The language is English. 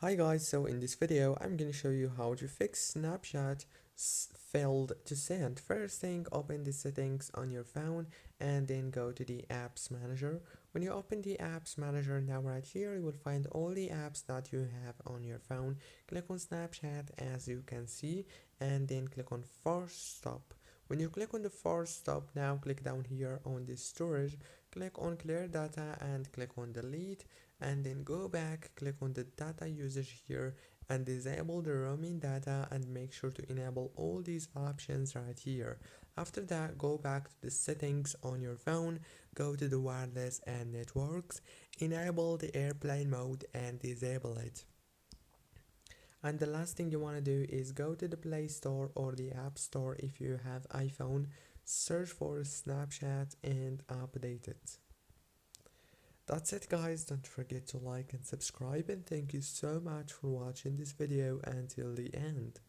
Hi guys, so in this video I'm gonna show you how to fix Snapchat failed to send. First thing, open the settings on your phone and then go to the apps manager. When you open the apps manager, now right here you will find all the apps that you have on your phone. Click on Snapchat as you can see and then click on force stop. When you click on the force stop, now click down here on the storage, click on clear data and click on delete, and then go back, click on the data usage here and disable the roaming data and make sure to enable all these options right here. After that, go back to the settings on your phone, go to the wireless and networks, enable the airplane mode and disable it. And the last thing you want to do is go to the Play Store or the App Store if you have iPhone, search for Snapchat and update it. That's it guys, don't forget to like and subscribe, and thank you so much for watching this video until the end.